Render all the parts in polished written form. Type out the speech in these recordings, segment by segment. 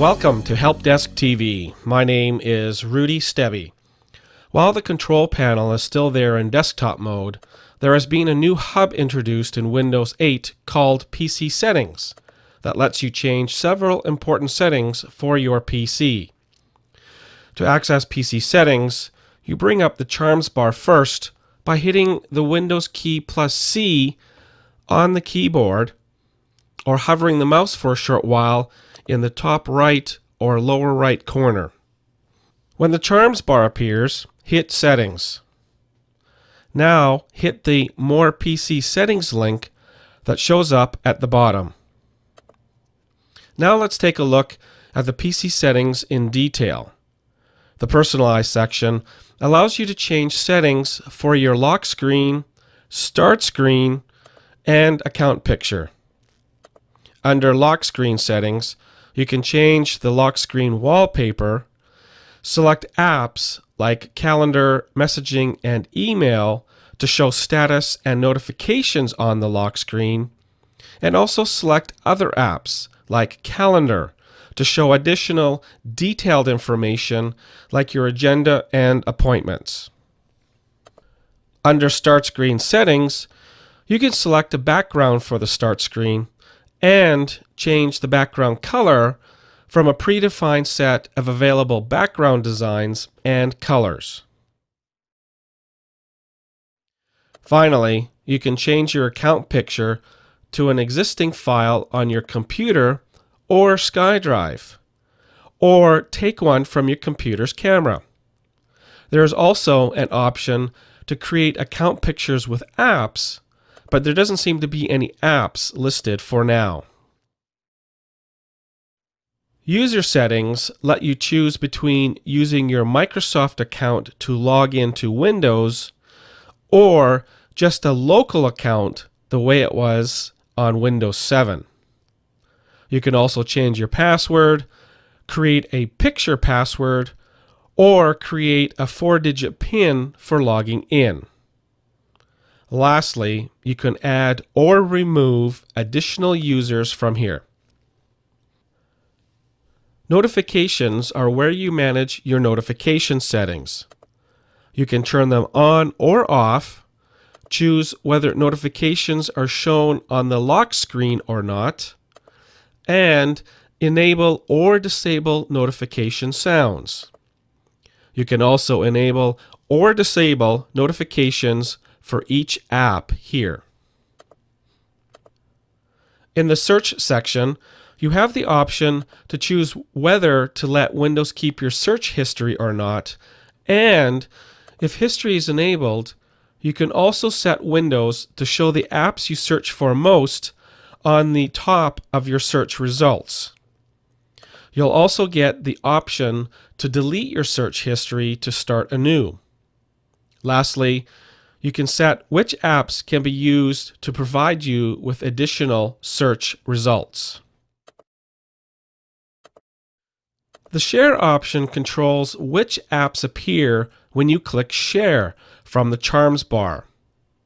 Welcome to Help Desk TV. My name is Rudy Stebby. While the control panel is still there in desktop mode, there has been a new hub introduced in Windows 8 called PC Settings that lets you change several important settings for your PC. To access PC Settings, you bring up the Charms bar first by hitting the Windows key plus C on the keyboard or hovering the mouse for a short while in the top right or lower right corner. When the Charms bar appears, hit Settings. Now hit the More PC Settings link that shows up at the bottom. Now let's take a look at the PC settings in detail. The Personalize section allows you to change settings for your lock screen, start screen, and account picture. Under Lock Screen Settings, you can change the lock screen wallpaper, select apps like calendar, messaging, and email to show status and notifications on the lock screen, and also select other apps like calendar to show additional detailed information like your agenda and appointments. Under Start Screen Settings, you can select a background for the start screen and change the background color from a predefined set of available background designs and colors. Finally, you can change your account picture to an existing file on your computer or SkyDrive, or take one from your computer's camera. There is also an option to create account pictures with apps, but there doesn't seem to be any apps listed for now. User settings let you choose between using your Microsoft account to log into Windows or just a local account the way it was on Windows 7. You can also change your password, create a picture password, or create a 4-digit PIN for logging in. Lastly, you can add or remove additional users from here. Notifications are where you manage your notification settings. You can turn them on or off, choose whether notifications are shown on the lock screen or not, and enable or disable notification sounds. You can also enable or disable notifications for each app here. In the Search section, you have the option to choose whether to let Windows keep your search history or not, and if history is enabled, you can also set Windows to show the apps you search for most on the top of your search results. You'll also get the option to delete your search history to start anew. Lastly, you can set which apps can be used to provide you with additional search results. The Share option controls which apps appear when you click Share from the Charms bar,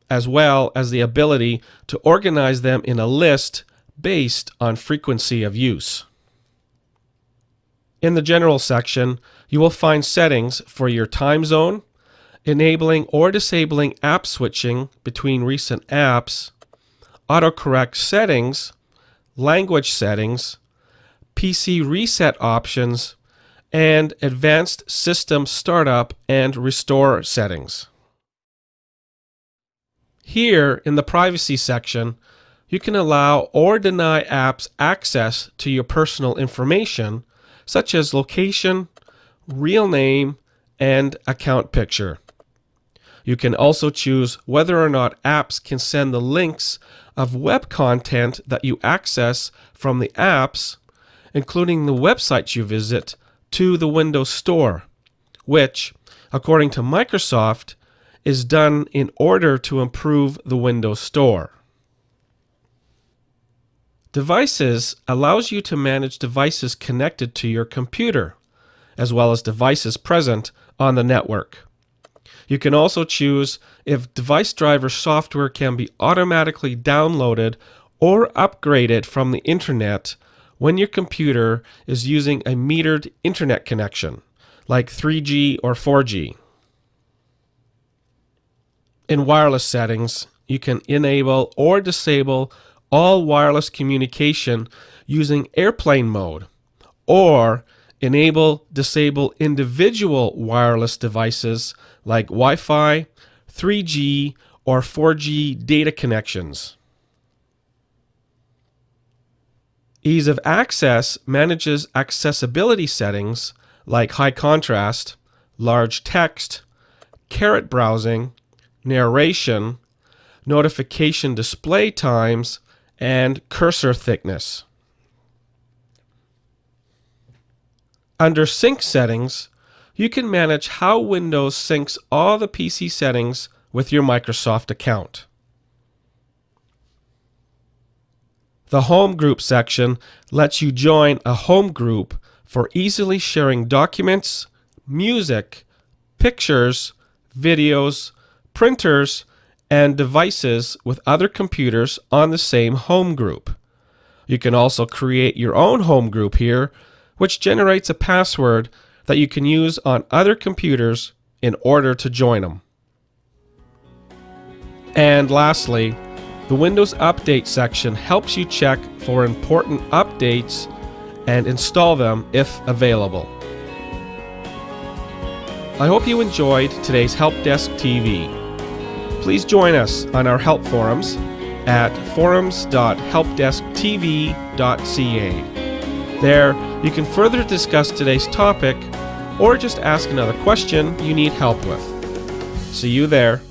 as well as the ability to organize them in a list based on frequency of use. In the General section, you will find settings for your time zone, enabling or disabling app switching between recent apps, autocorrect settings, language settings, PC reset options, and advanced system startup and restore settings. Here in the Privacy section, you can allow or deny apps access to your personal information, such as location, real name, and account picture. You can also choose whether or not apps can send the links of web content that you access from the apps, including the websites you visit, to the Windows Store, which, according to Microsoft, is done in order to improve the Windows Store. Devices allows you to manage devices connected to your computer, as well as devices present on the network. You can also choose if device driver software can be automatically downloaded or upgraded from the internet when your computer is using a metered internet connection, like 3G or 4G. In wireless settings, you can enable or disable all wireless communication using airplane mode, or disable individual wireless devices like Wi-Fi, 3G, or 4G data connections. Ease of Access manages accessibility settings like high contrast, large text, caret browsing, narration, notification display times, and cursor thickness. Under Sync Settings, you can manage how Windows syncs all the PC settings with your Microsoft account. The Home Group section lets you join a home group for easily sharing documents, music, pictures, videos, printers, and devices with other computers on the same home group. You can also create your own home group here, which generates a password that you can use on other computers in order to join them. And lastly, the Windows Update section helps you check for important updates and install them if available. I hope you enjoyed today's Help Desk TV. Please join us on our help forums at forums.helpdesktv.ca. There, you can further discuss today's topic or just ask another question you need help with. See you there.